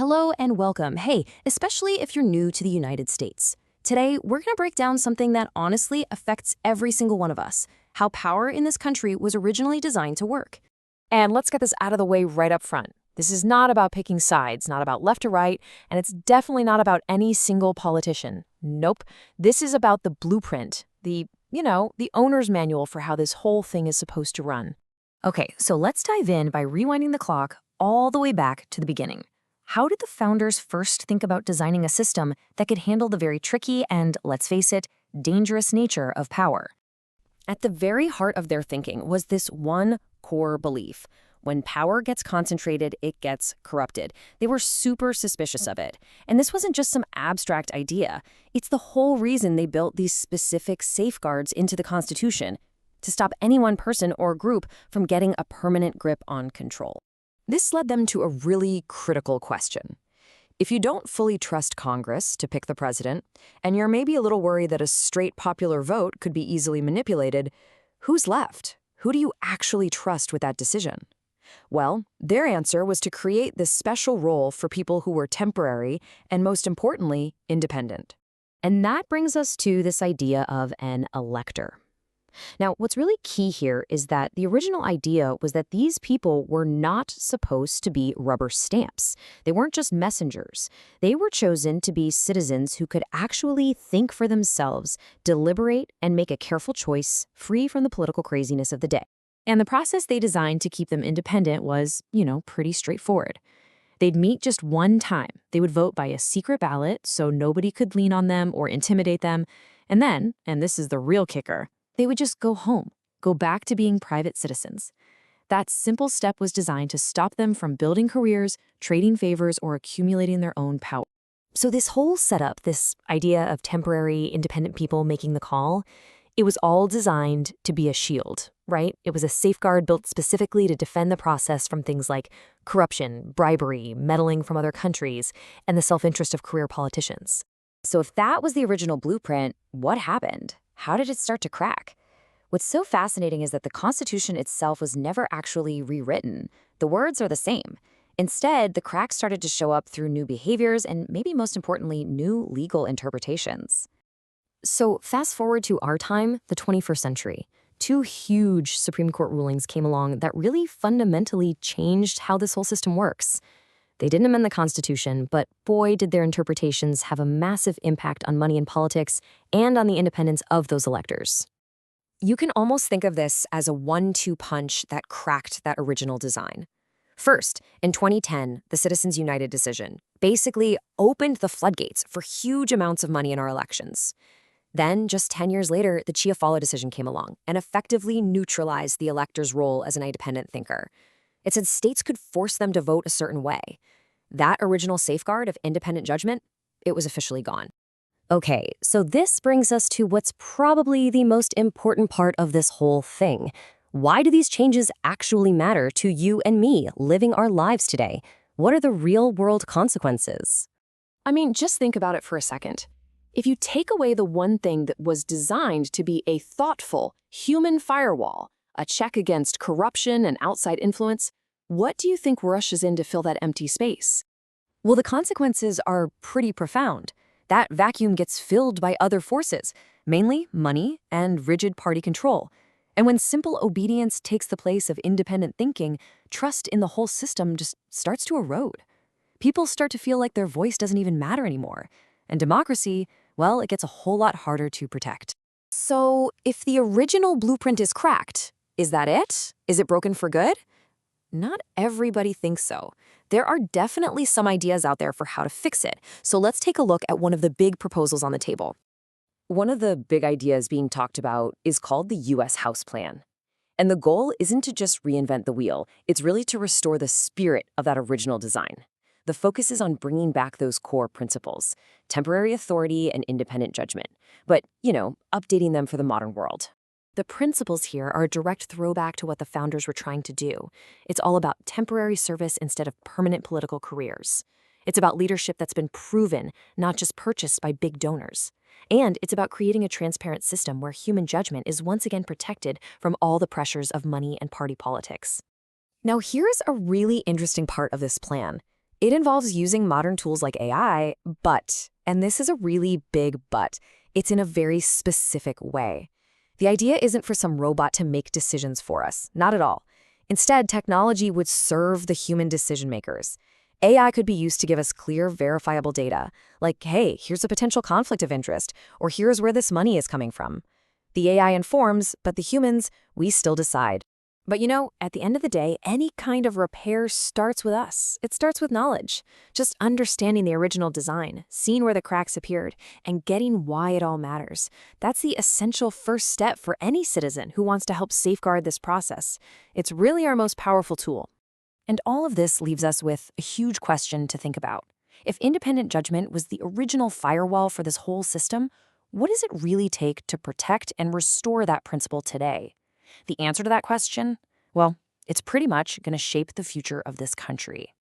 Hello and welcome. Hey, especially if you're new to the United States. Today, we're going to break down something that honestly affects every single one of us, how power in this country was originally designed to work. And let's get this out of the way right up front. This is not about picking sides, not about left or right, and it's definitely not about any single politician. Nope. This is about the blueprint, the owner's manual for how this whole thing is supposed to run. Okay, so let's dive in by rewinding the clock all the way back to the beginning. How did the founders first think about designing a system that could handle the very tricky and, let's face it, dangerous nature of power? At the very heart of their thinking was this one core belief. When power gets concentrated, it gets corrupted. They were super suspicious of it. And this wasn't just some abstract idea. It's the whole reason they built these specific safeguards into the Constitution to stop any one person or group from getting a permanent grip on control. This led them to a really critical question. If you don't fully trust Congress to pick the president, and you're maybe a little worried that a straight popular vote could be easily manipulated, who's left? Who do you actually trust with that decision? Well, their answer was to create this special role for people who were temporary and, most importantly, independent. And that brings us to this idea of an elector. Now, what's really key here is that the original idea was that these people were not supposed to be rubber stamps. They weren't just messengers. They were chosen to be citizens who could actually think for themselves, deliberate, and make a careful choice free from the political craziness of the day. And the process they designed to keep them independent was, pretty straightforward. They'd meet just one time. They would vote by a secret ballot so nobody could lean on them or intimidate them. And then, and this is the real kicker, they would just go home, go back to being private citizens. That simple step was designed to stop them from building careers, trading favors, or accumulating their own power. So this whole setup, this idea of temporary, independent people making the call, it was all designed to be a shield, right? It was a safeguard built specifically to defend the process from things like corruption, bribery, meddling from other countries, and the self-interest of career politicians. So if that was the original blueprint, what happened? How did it start to crack? What's so fascinating is that the Constitution itself was never actually rewritten. The words are the same. Instead, the cracks started to show up through new behaviors and, maybe most importantly, new legal interpretations. So fast forward to our time, the 21st century. Two huge Supreme Court rulings came along that really fundamentally changed how this whole system works. They didn't amend the Constitution, but boy, did their interpretations have a massive impact on money and politics and on the independence of those electors. You can almost think of this as a 1-2 punch that cracked that original design. First, in 2010, the Citizens United decision basically opened the floodgates for huge amounts of money in our elections. Then, just 10 years later, the Chiafalo decision came along and effectively neutralized the elector's role as an independent thinker. It said states could force them to vote a certain way. That original safeguard of independent judgment, it was officially gone. Okay, so this brings us to what's probably the most important part of this whole thing. Why do these changes actually matter to you and me living our lives today? What are the real-world consequences? I mean, just think about it for a second. If you take away the one thing that was designed to be a thoughtful, human firewall, a check against corruption and outside influence, what do you think rushes in to fill that empty space? Well, the consequences are pretty profound. That vacuum gets filled by other forces, mainly money and rigid party control. And when simple obedience takes the place of independent thinking, trust in the whole system just starts to erode. People start to feel like their voice doesn't even matter anymore. And democracy, well, it gets a whole lot harder to protect. So, if the original blueprint is cracked, is that it? Is it broken for good? Not everybody thinks so. There are definitely some ideas out there for how to fix it. So let's take a look at one of the big proposals on the table. One of the big ideas being talked about is called the U.S. House Plan. And the goal isn't to just reinvent the wheel. It's really to restore the spirit of that original design. The focus is on bringing back those core principles, temporary authority and independent judgment, but, updating them for the modern world. The principles here are a direct throwback to what the founders were trying to do. It's all about temporary service instead of permanent political careers. It's about leadership that's been proven, not just purchased by big donors. And it's about creating a transparent system where human judgment is once again protected from all the pressures of money and party politics. Now, here's a really interesting part of this plan. It involves using modern tools like AI, but, and this is a really big but, it's in a very specific way. The idea isn't for some robot to make decisions for us, not at all. Instead, technology would serve the human decision makers. AI could be used to give us clear, verifiable data, like, hey, here's a potential conflict of interest, or here's where this money is coming from. The AI informs, but the humans, we still decide. But at the end of the day, any kind of repair starts with us. It starts with knowledge. Just understanding the original design, seeing where the cracks appeared, and getting why it all matters. That's the essential first step for any citizen who wants to help safeguard this process. It's really our most powerful tool. And all of this leaves us with a huge question to think about. If independent judgment was the original firewall for this whole system, what does it really take to protect and restore that principle today? The answer to that question? Well, it's pretty much going to shape the future of this country.